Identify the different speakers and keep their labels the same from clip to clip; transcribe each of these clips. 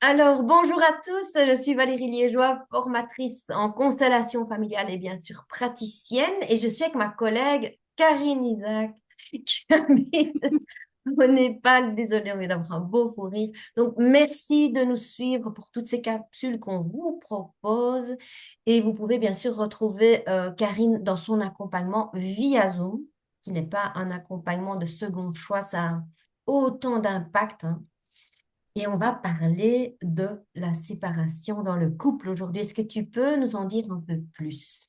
Speaker 1: Alors, bonjour à tous, je suis Valérie Liégeois, formatrice en constellation familiale et bien sûr praticienne, et je suis avec ma collègue Karine Isaac, qui habite au Népal. Désolée, on vient d'avoir un beau fou rire. Donc, merci de nous suivre pour toutes ces capsules qu'on vous propose, et vous pouvez bien sûr retrouver Karine dans son accompagnement via Zoom, qui n'est pas un accompagnement de second choix, ça a autant d'impact, hein. Et on va parler de la séparation dans le couple aujourd'hui. Est-ce que tu peux nous en dire un peu plus?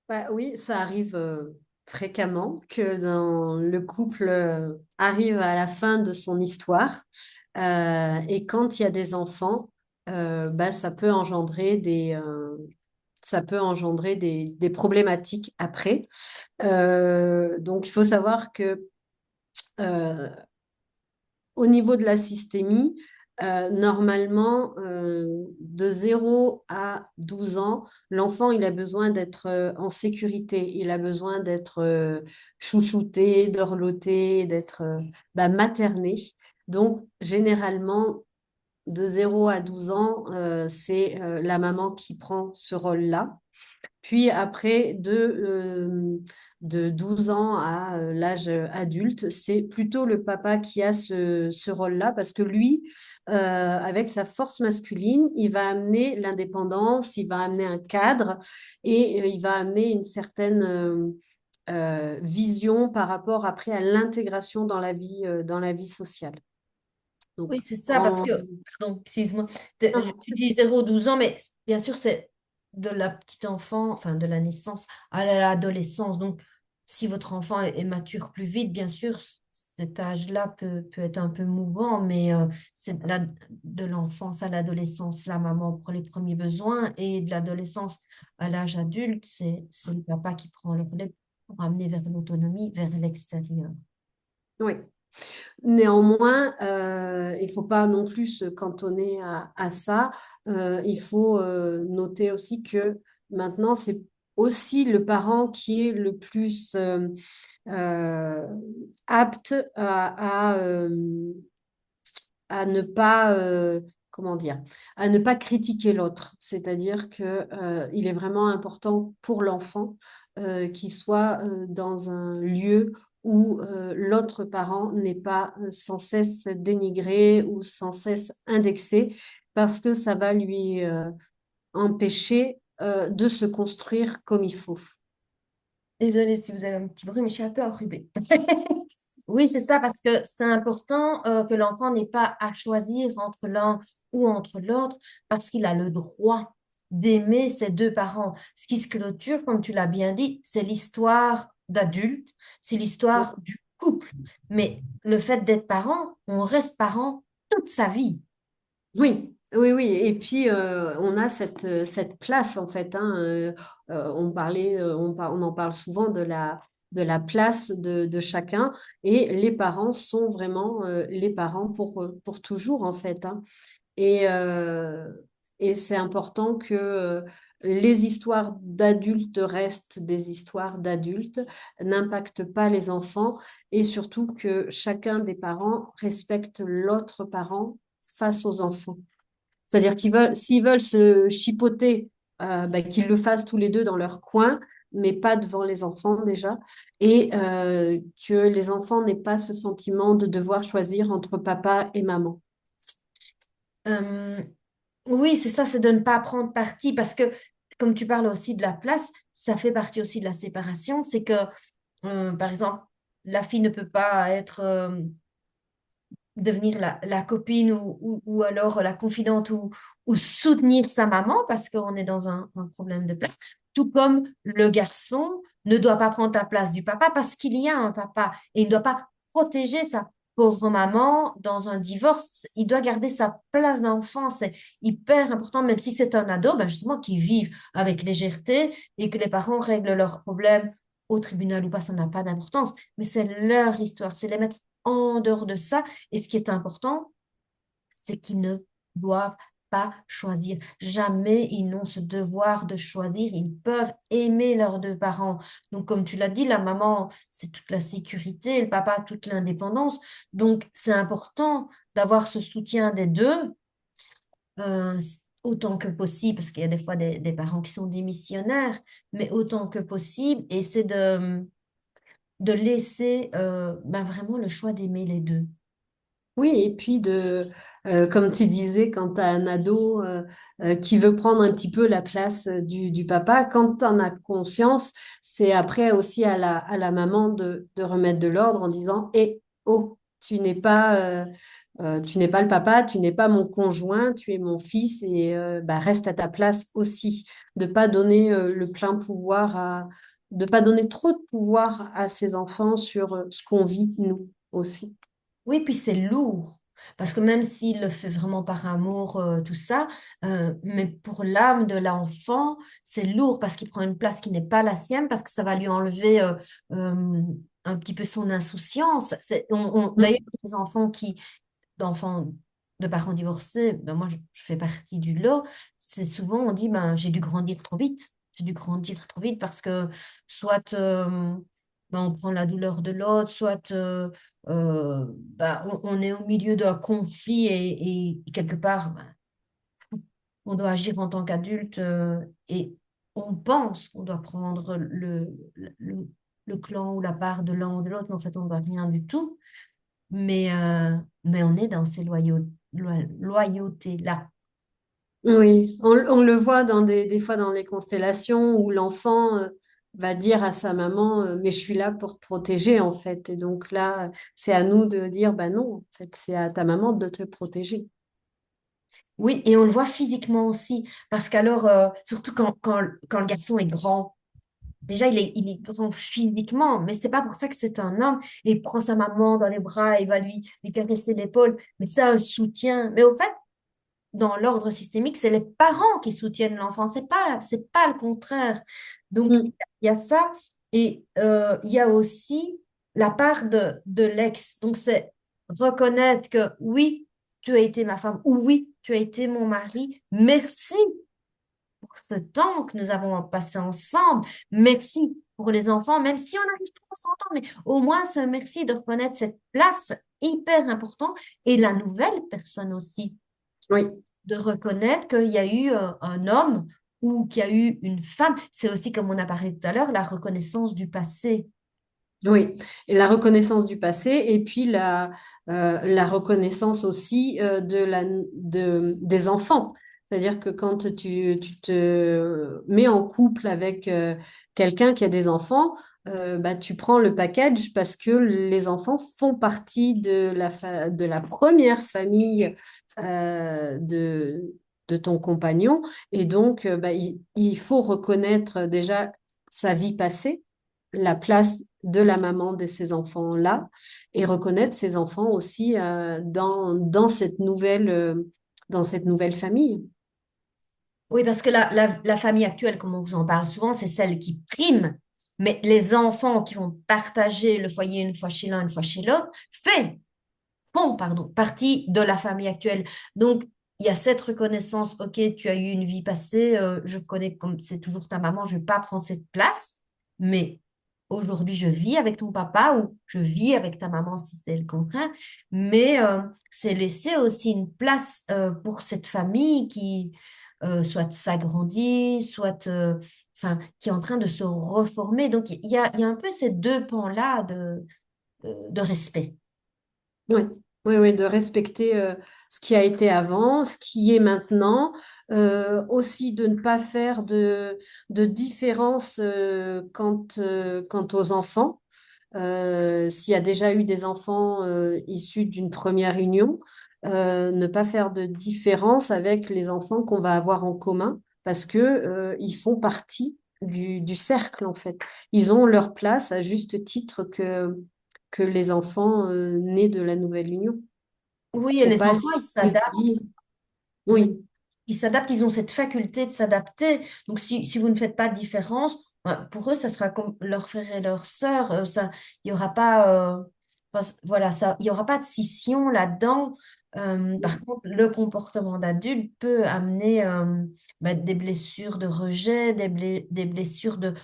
Speaker 2: Bah oui, ça arrive fréquemment que dans le couple arrive à la fin de son histoire. Et quand il y a des enfants, bah, ça peut engendrer des problématiques après. Donc il faut savoir que euh, au niveau de la systémie, normalement, de 0 à 12 ans, l'enfant, il a besoin d'être en sécurité. Il a besoin d'être chouchouté, dorloté, d'être materné. Donc, généralement, de 0 à 12 ans, c'est la maman qui prend ce rôle-là. Puis après, de 12 ans à l'âge adulte, c'est plutôt le papa qui a ce rôle-là parce que lui, avec sa force masculine, il va amener l'indépendance, il va amener un cadre et il va amener une certaine vision par rapport après à l'intégration dans la vie sociale. Donc,
Speaker 1: Oui, c'est ça, parce que, pardon, excuse-moi, tu dis 0 12 ans, mais bien sûr, c'est de la petite enfant, enfin de la naissance à l'adolescence. Donc, si votre enfant est mature plus vite, bien sûr, cet âge-là peut être un peu mouvant, mais c'est de l'enfance à l'adolescence, la maman pour les premiers besoins, et de l'adolescence à l'âge adulte, c'est le papa qui prend le relais pour amener vers l'autonomie, vers l'extérieur.
Speaker 2: oui. Néanmoins, il ne faut pas non plus se cantonner à ça. Il faut noter aussi que maintenant, c'est aussi le parent qui est le plus euh, apte à ne pas, comment dire, à ne pas critiquer l'autre. C'est-à-dire que, il est vraiment important pour l'enfant qu'il soit dans un lieu où l'autre parent n'est pas sans cesse dénigré ou sans cesse indexé, parce que ça va lui empêcher de se construire comme il faut.
Speaker 1: Désolée si vous avez un petit bruit, mais je suis un peu enrhumée. Oui, c'est ça, parce que c'est important que l'enfant n'ait pas à choisir entre l'un ou entre l'autre, parce qu'il a le droit d'aimer ses deux parents. Ce qui se clôture, comme tu l'as bien dit, c'est l'histoire d'adulte, c'est l'histoire du couple. Mais le fait d'être parent, on reste parent toute sa vie.
Speaker 2: Oui, oui, oui. Et puis, on a cette place, en fait. Hein, on en parle souvent de la place de chacun. Et les parents sont vraiment les parents pour toujours, en fait. Hein. Et, euh, et c'est important que les histoires d'adultes restent des histoires d'adultes, n'impactent pas les enfants et surtout que chacun des parents respecte l'autre parent face aux enfants. C'est-à-dire s'ils veulent se chipoter, qu'ils le fassent tous les deux dans leur coin, mais pas devant les enfants déjà, et que les enfants n'aient pas ce sentiment de devoir choisir entre papa et maman.
Speaker 1: Euh, oui, c'est ça, c'est de ne pas prendre parti, parce que, comme tu parles aussi de la place, ça fait partie aussi de la séparation, c'est que par exemple, la fille ne peut pas être, devenir la copine ou alors la confidente ou soutenir sa maman parce qu'on est dans un problème de place. Tout comme le garçon ne doit pas prendre la place du papa parce qu'il y a un papa et il ne doit pas protéger sa pauvre maman dans un divorce. Il doit garder sa place d'enfant. C'est hyper important, même si c'est un ado, ben justement, qui vivent avec légèreté et que les parents règlent leurs problèmes au tribunal ou pas, ça n'a pas d'importance. Mais c'est leur histoire, c'est les mettre en dehors de ça. Et ce qui est important, c'est qu'ils ne doivent pas choisir. Jamais ils n'ont ce devoir de choisir. Ils peuvent aimer leurs deux parents. Donc, comme tu l'as dit, la maman, c'est toute la sécurité, le papa, toute l'indépendance. Donc, c'est important d'avoir ce soutien des deux. autant que possible, parce qu'il y a des fois des parents qui sont démissionnaires, mais autant que possible, et c'est de laisser ben vraiment le choix d'aimer les deux.
Speaker 2: Oui, et puis comme tu disais, quand tu as un ado qui veut prendre un petit peu la place du papa, quand tu en as conscience, c'est après aussi à la maman de remettre de l'ordre en disant, oh, tu n'es pas le papa, tu n'es pas mon conjoint, tu es mon fils et bah, reste à ta place aussi. De pas donner le plein pouvoir de pas donner trop de pouvoir à ses enfants sur ce qu'on vit nous aussi.
Speaker 1: Oui, puis c'est lourd. Parce que même s'il le fait vraiment par amour, tout ça, mais pour l'âme de l'enfant, c'est lourd parce qu'il prend une place qui n'est pas la sienne, parce que ça va lui enlever euh, un petit peu son insouciance. D'ailleurs, les enfants d'enfants de parents divorcés, ben moi je fais partie du lot, c'est souvent on dit ben j'ai dû grandir trop vite. J'ai dû grandir trop vite parce que soit ben, on prend la douleur de l'autre, soit ben, on est au milieu d'un conflit et quelque part ben, on doit agir en tant qu'adulte et on pense qu'on doit prendre le clan ou la part de l'un ou de l'autre, mais en fait on ne doit rien du tout. Mais on est dans ces loyautés-là.
Speaker 2: Oui, on le voit des fois dans les constellations où l'enfant va dire à sa maman, mais je suis là pour te protéger en fait. Et donc là, c'est à nous de dire, bah non, en fait, c'est à ta maman de te protéger.
Speaker 1: Oui, et on le voit physiquement aussi, parce qu'alors, surtout quand le garçon est grand, déjà il est grand physiquement, mais c'est pas pour ça que c'est un homme, et il prend sa maman dans les bras, il va lui caresser l'épaule, mais c'est un soutien. Mais au fait, dans l'ordre systémique, c'est les parents qui soutiennent l'enfant, c'est pas le contraire. Donc,
Speaker 2: Mm.
Speaker 1: il y a ça, et il y a aussi la part de l'ex. Donc, c'est reconnaître que oui, tu as été ma femme, ou oui, tu as été mon mari. Merci pour ce temps que nous avons passé ensemble. Merci pour les enfants, même si on n'arrive pas à s'entendre, mais au moins ce merci de reconnaître cette place hyper importante et la nouvelle personne aussi
Speaker 2: Oui.
Speaker 1: de reconnaître qu'il y a eu un homme ou qu'il y a eu une femme. C'est aussi, comme on a parlé tout à l'heure, la reconnaissance du passé.
Speaker 2: Oui, et la reconnaissance du passé et puis la reconnaissance aussi des enfants. C'est-à-dire que quand tu te mets en couple avec quelqu'un qui a des enfants, bah, tu prends le package parce que les enfants font partie de la première famille de ton compagnon. Et donc, bah, il faut reconnaître déjà sa vie passée, la place de la maman de ces enfants-là et reconnaître ces enfants aussi dans cette nouvelle famille.
Speaker 1: Oui, parce que la famille actuelle, comme on vous en parle souvent, c'est celle qui prime. Mais les enfants qui vont partager le foyer une fois chez l'un, une fois chez l'autre, font, pardon, partie de la famille actuelle. Donc, il y a cette reconnaissance, ok, tu as eu une vie passée, je connais comme c'est toujours ta maman, je ne vais pas prendre cette place, mais aujourd'hui, je vis avec ton papa ou je vis avec ta maman si c'est le contraire, mais c'est laisser aussi une place pour cette famille qui soit s'agrandit, soit enfin, qui est en train de se reformer. Donc, il y a un peu ces deux pans-là de respect.
Speaker 2: Oui, oui, oui, de respecter ce qui a été avant, ce qui est maintenant, aussi de ne pas faire de différence quant aux enfants. S'il y a déjà eu des enfants issus d'une première union, ne pas faire de différence avec les enfants qu'on va avoir en commun parce que ils font partie du cercle en fait. Ils ont leur place à juste titre que les enfants nés de la nouvelle union.
Speaker 1: Oui, et
Speaker 2: Faut
Speaker 1: les
Speaker 2: pas
Speaker 1: enfants, ils
Speaker 2: les
Speaker 1: s'adaptent.
Speaker 2: oublier.
Speaker 1: Oui,
Speaker 2: Oui,
Speaker 1: ils s'adaptent, ils ont cette faculté de s'adapter. Donc, si vous ne faites pas de différence, pour eux, ça sera comme leur frère et leur sœur. Il n'y aura pas, voilà, ça, il y aura pas de scission là-dedans. Par contre, le comportement d'adulte peut amener des blessures de rejet, des blessures de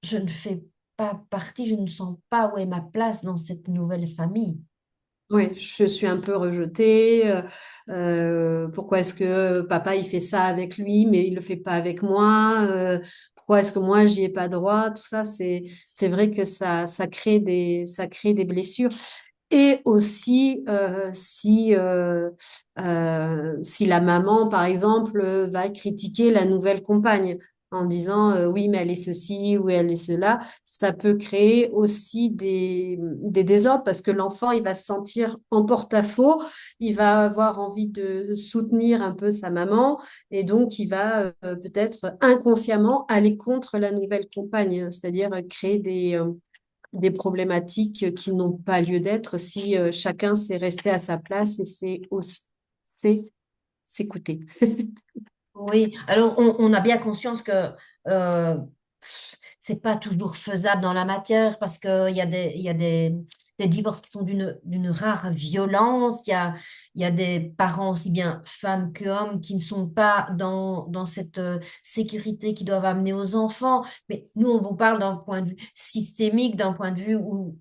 Speaker 1: je ne fais pas partie, je ne sens pas où est ma place dans cette nouvelle famille.
Speaker 2: Oui, je suis un peu rejetée. Pourquoi est-ce que papa il fait ça avec lui, mais il le fait pas avec moi? Pourquoi est-ce que moi j'y ai pas droit? Tout ça, c'est vrai que ça crée des blessures. Et aussi, si la maman, par exemple, va critiquer la nouvelle compagne en disant oui, mais elle est ceci ou elle est cela, ça peut créer aussi des désordres parce que l'enfant, il va se sentir en porte-à-faux, il va avoir envie de soutenir un peu sa maman et donc il va peut-être inconsciemment aller contre la nouvelle compagne, c'est-à-dire créer des problématiques qui n'ont pas lieu d'être si chacun s'est resté à sa place et c'est s'écouter.
Speaker 1: Oui, alors on a bien conscience que euh, c'est pas toujours faisable dans la matière parce qu'il y a des divorces qui sont d'une rare violence. Il y a des parents, aussi bien femmes que hommes, qui ne sont pas dans cette sécurité qu'ils doivent amener aux enfants. Mais nous, on vous parle d'un point de vue systémique, d'un point de vue où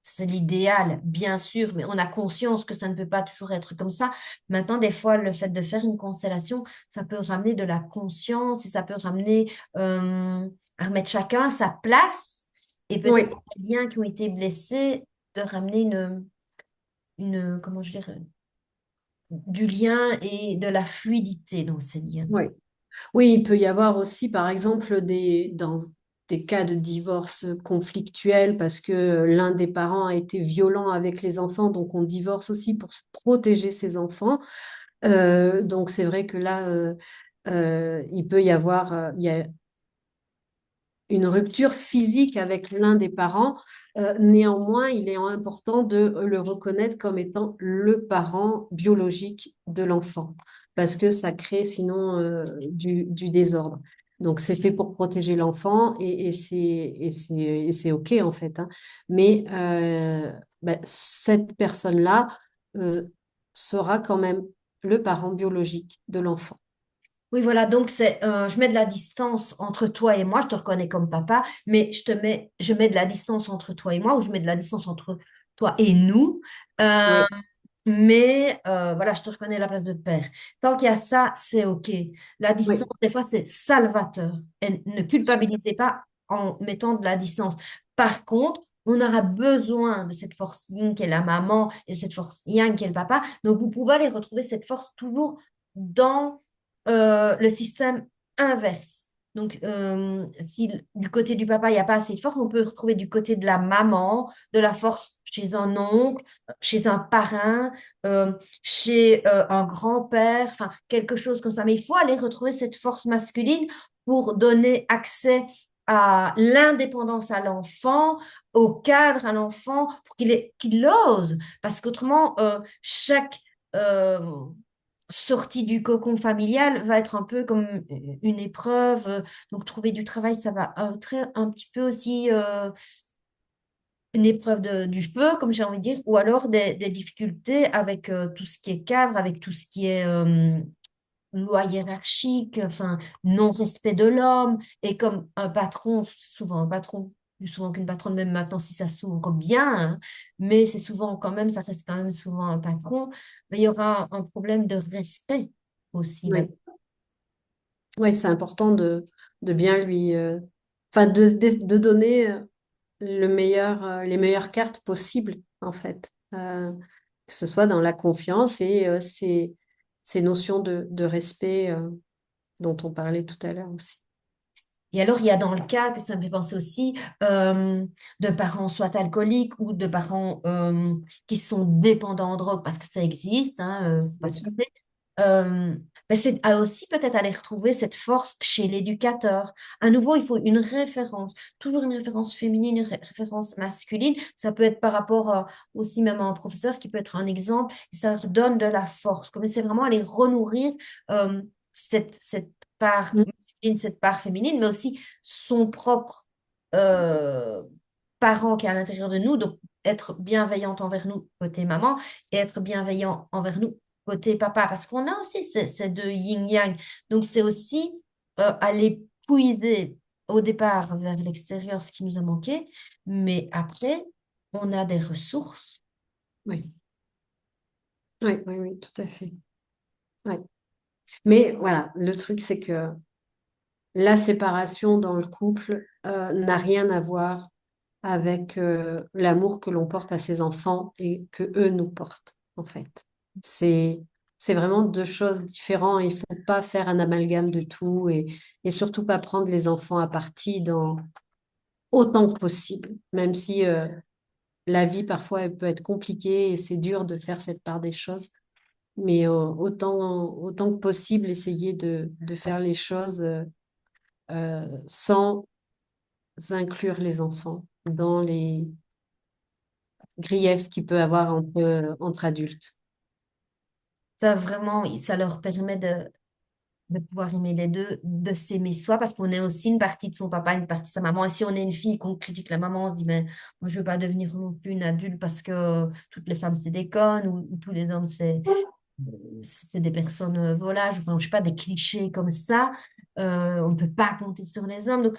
Speaker 1: c'est l'idéal, bien sûr, mais on a conscience que ça ne peut pas toujours être comme ça. Maintenant, des fois, le fait de faire une constellation, ça peut ramener de la conscience et ça peut ramener à remettre chacun à sa place et peut-être
Speaker 2: Oui,
Speaker 1: les liens qui ont été blessés, de ramener comment je dirais, du lien et de la fluidité dans ces liens.
Speaker 2: oui. Oui, il peut y avoir aussi, par exemple, dans des cas de divorce conflictuel parce que l'un des parents a été violent avec les enfants, donc on divorce aussi pour protéger ses enfants. Donc c'est vrai que là, il peut y avoir, il y a une rupture physique avec l'un des parents. Néanmoins, il est important de le reconnaître comme étant le parent biologique de l'enfant, parce que ça crée sinon du désordre. Donc, c'est fait pour protéger l'enfant et c'est OK en fait, hein. Mais cette personne-là euh, sera quand même le parent biologique de l'enfant.
Speaker 1: Oui, voilà, donc je mets de la distance entre toi et moi, je te reconnais comme papa, mais je mets de la distance entre toi et moi, ou je mets de la distance entre toi et nous, euh,
Speaker 2: Oui,
Speaker 1: mais voilà, je te reconnais à la place de père. Tant qu'il y a ça, c'est OK. La distance,
Speaker 2: oui,
Speaker 1: des fois, c'est salvateur. Et ne culpabilisez pas en mettant de la distance. Par contre, on aura besoin de cette force yin qui est la maman et cette force yang qui est le papa. Donc, vous pouvez aller retrouver cette force toujours dans le système inverse. Donc, si du côté du papa, il n'y a pas assez de force, on peut retrouver du côté de la maman, de la force chez un oncle, chez un parrain, euh, chez un grand-père, enfin, quelque chose comme ça. Mais il faut aller retrouver cette force masculine pour donner accès à l'indépendance à l'enfant, au cadre à l'enfant, pour qu'il ose. Parce qu'autrement, chaque euh, sortie du cocon familial va être un peu comme une épreuve. Donc, trouver du travail, ça va être un petit peu aussi une épreuve du feu, comme j'ai envie de dire, ou alors des difficultés avec tout ce qui est cadre, avec tout ce qui est loi hiérarchique, enfin, non-respect de l'homme. Et comme un patron, souvent un patron, plus souvent qu'une patronne, même maintenant si ça s'ouvre bien, hein, mais c'est souvent quand même, ça reste quand même souvent un patron, mais il y aura un problème de respect aussi.
Speaker 2: oui. Oui, c'est important de bien lui, enfin, de donner les meilleures cartes possibles, en fait. Que ce soit dans la confiance et ces notions de respect dont on parlait tout à l'heure aussi.
Speaker 1: Et alors, il y a dans le cas, que ça me fait penser aussi, de parents soit alcooliques ou de parents qui sont dépendants en drogue, parce que ça existe, hein, faut pas
Speaker 2: Bien
Speaker 1: se
Speaker 2: sûr.
Speaker 1: leurrer. Mais c'est aussi peut-être aller retrouver cette force chez l'éducateur. À nouveau, il faut une référence, toujours une référence féminine, une référence masculine. Ça peut être par rapport aussi même à un professeur qui peut être un exemple, et ça redonne de la force. Comme c'est vraiment aller renourrir cette part
Speaker 2: Mm.
Speaker 1: masculine, cette part féminine, mais aussi son propre euh, parent qui est à l'intérieur de nous. Donc, être bienveillante envers nous côté maman et être bienveillant envers nous côté papa, parce qu'on a aussi ces deux yin-yang. Donc, c'est aussi aller puiser au départ vers l'extérieur ce qui nous a manqué, mais après, on a des ressources
Speaker 2: Oui. Oui, oui, oui, tout à fait. Ouais. Mais voilà, le truc, c'est que la séparation dans le couple n'a rien à voir avec l'amour que l'on porte à ses enfants et que eux nous portent, en fait. C'est, c'est vraiment deux choses différentes. Il faut pas faire un amalgame de tout et surtout pas prendre les enfants à partie dans autant que possible, même si la vie parfois elle peut être compliquée et c'est dur de faire cette part des choses. Mais autant que possible, essayer de faire les choses sans inclure les enfants dans les griefs qu'il peut avoir entre adultes.
Speaker 1: Ça, vraiment, ça leur permet de pouvoir aimer les deux, de s'aimer soi, parce qu'on est aussi une partie de son papa, une partie de sa maman. Et si on est une fille qu'on critique la maman, on se dit, mais moi, je veux pas devenir non plus une adulte parce que toutes les femmes, c'est des connes, ou tous les hommes, c'est des personnes volages, enfin, je sais pas, des clichés comme ça. On ne peut pas compter sur les hommes. Donc,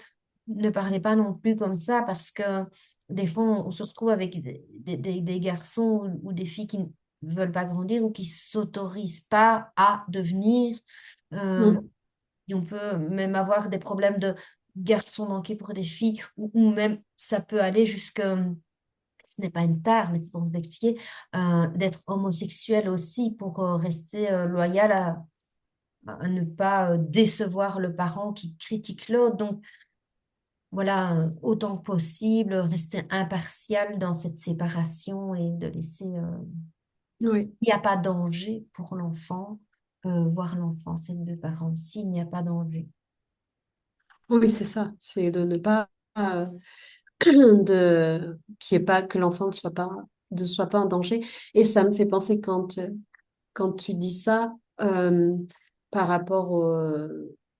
Speaker 1: ne parlez pas non plus comme ça parce que des fois, on se retrouve avec des garçons ou des filles qui ne veulent pas grandir ou qui s'autorisent pas à devenir. euh,
Speaker 2: Mm.
Speaker 1: et on peut même avoir des problèmes de garçons manqués pour des filles ou même ça peut aller jusque ce n'est pas une tare, mais pour vous expliquer, d'être homosexuel aussi pour rester loyal à ne pas décevoir le parent qui critique l'autre. Donc, voilà, autant que possible, rester impartial dans cette séparation et de laisser, s'il
Speaker 2: Oui,
Speaker 1: n'y a pas danger pour l'enfant, voir l'enfant, c'est les deux parents, s'il n'y a pas danger.
Speaker 2: oui, c'est ça. C'est de ne pas qu'il y ait pas que l'enfant ne soit pas en danger. Et ça me fait penser quand tu dis ça par rapport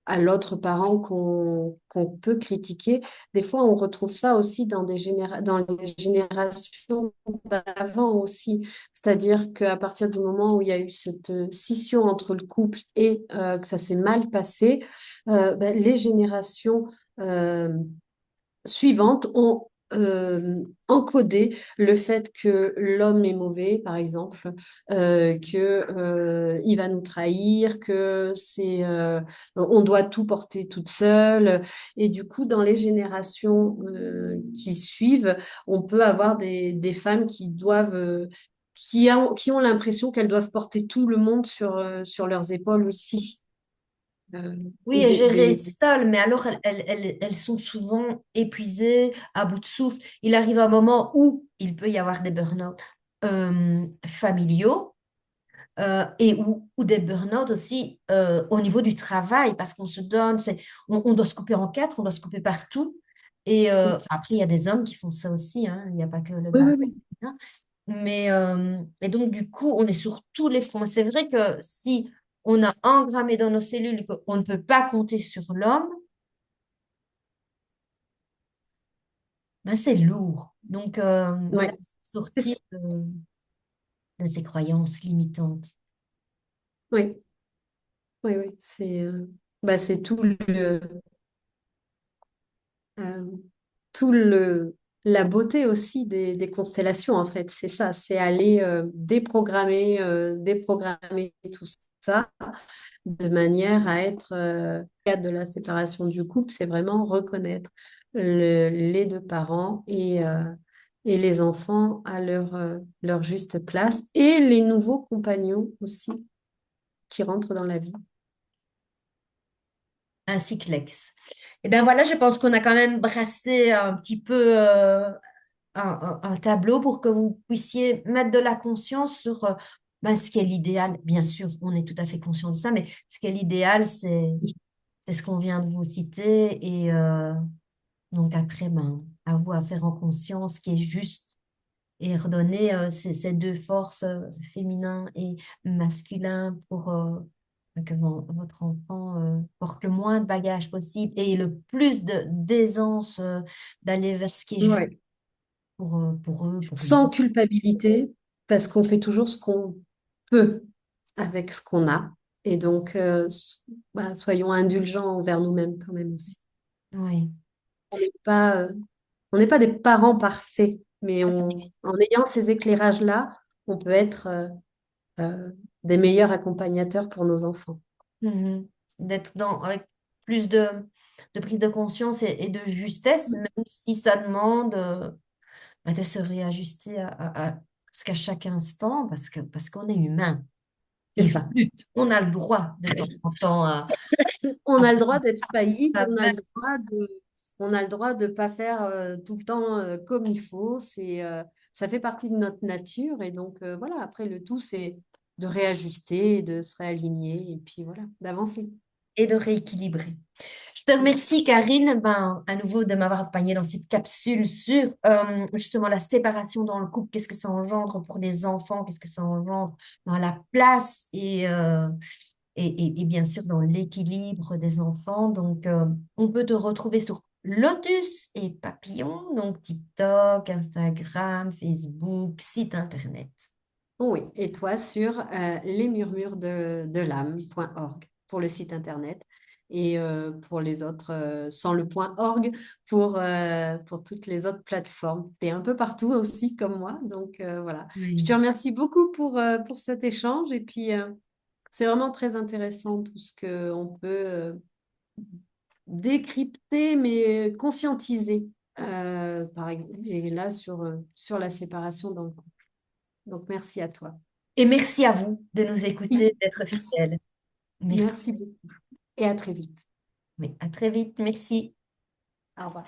Speaker 2: à l'autre parent qu'on peut critiquer, des fois on retrouve ça aussi dans les générations d'avant aussi. C'est-à-dire qu'à partir du moment où il y a eu cette scission entre le couple et que ça s'est mal passé, ben, les générations euh, suivantes ont encodé le fait que l'homme est mauvais, par exemple, que il va nous trahir, que on doit tout porter toute seule. Et du coup, dans les générations qui suivent, on peut avoir des femmes qui ont l'impression qu'elles doivent porter tout le monde sur leurs épaules aussi. Euh,
Speaker 1: Oui,
Speaker 2: et
Speaker 1: et gérer seul, mais alors elles sont souvent épuisées, à bout de souffle. Il arrive un moment où il peut y avoir des burn-out familiaux ou des burn-out aussi au niveau du travail, parce qu'on se donne, on doit se couper en quatre, on doit se couper partout. Et
Speaker 2: oui,
Speaker 1: enfin, après, il y a des hommes qui font ça aussi, hein, il n'y a pas que le
Speaker 2: oui,
Speaker 1: mari.
Speaker 2: oui.
Speaker 1: Hein. Mais et donc, du coup, on est sur tous les fronts. C'est vrai que si on a engrammé dans nos cellules qu'on ne peut pas compter sur l'homme, ben, c'est lourd. Donc,
Speaker 2: Oui,
Speaker 1: voilà, sortir de ces croyances limitantes.
Speaker 2: oui. Oui, oui, c'est euh, tout la beauté aussi des constellations, en fait. C'est ça, c'est aller déprogrammer tout ça de manière à être, cadre de la séparation du couple, c'est vraiment reconnaître les deux parents et les enfants à leur juste place et les nouveaux compagnons aussi qui rentrent dans la vie.
Speaker 1: Ainsi que l'ex. Et bien voilà, je pense qu'on a quand même brassé un petit peu un tableau pour que vous puissiez mettre de la conscience sur ben, ce qui est l'idéal. Bien sûr, on est tout à fait conscient de ça, mais ce qui est l'idéal, c'est ce qu'on vient de vous citer. Et donc après, ben, à vous à faire en conscience ce qui est juste et redonner ces deux forces, féminin et masculin, pour que votre enfant porte le moins de bagages possible et le plus d'aisance d'aller vers ce qui est juste
Speaker 2: Ouais.
Speaker 1: pour eux, pour lui.
Speaker 2: Sans culpabilité, parce qu'on fait toujours ce qu'on peut avec ce qu'on a. Et donc, soyons indulgents envers nous-mêmes quand même aussi.
Speaker 1: Oui.
Speaker 2: On n'est pas, euh, on n'est pas des parents parfaits, mais en ayant ces éclairages-là, on peut être euh, des meilleurs accompagnateurs pour nos enfants.
Speaker 1: Mhm. D'être avec plus de prise de conscience et de justesse, même si ça demande bah, de se réajuster parce qu'à chaque instant, parce qu'on est humain.
Speaker 2: C'est
Speaker 1: Il
Speaker 2: ça.
Speaker 1: flûte. On a le droit de temps en temps
Speaker 2: On
Speaker 1: à
Speaker 2: a le droit d'être faillible,
Speaker 1: à faire.
Speaker 2: on a le droit de pas faire tout le temps comme il faut. Ça fait partie de notre nature et donc voilà. Après, le tout, c'est de réajuster, de se réaligner et puis voilà, d'avancer.
Speaker 1: Et de rééquilibrer. Je te remercie, Karine, ben, à nouveau de m'avoir accompagnée dans cette capsule sur justement la séparation dans le couple, qu'est-ce que ça engendre pour les enfants, qu'est-ce que ça engendre dans la place et bien sûr dans l'équilibre des enfants. Donc, on peut te retrouver sur Lotus et Papillon, donc TikTok, Instagram, Facebook, site internet.
Speaker 2: Oui, et toi sur lesmurmuresde l'âme.org pour le site internet et pour les autres, sans le point .org, pour toutes les autres plateformes. Tu es un peu partout aussi comme moi, donc voilà. Je te
Speaker 1: Oui.
Speaker 2: remercie beaucoup pour cet échange et puis c'est vraiment très intéressant tout ce qu'on peut décrypter mais conscientiser, par exemple, et là sur la séparation dans le couple. Donc merci à toi.
Speaker 1: Et merci à vous de nous écouter, d'être
Speaker 2: Merci.
Speaker 1: fidèles. Merci.
Speaker 2: Merci beaucoup et à très vite.
Speaker 1: Oui, à très vite. Merci.
Speaker 2: Au revoir.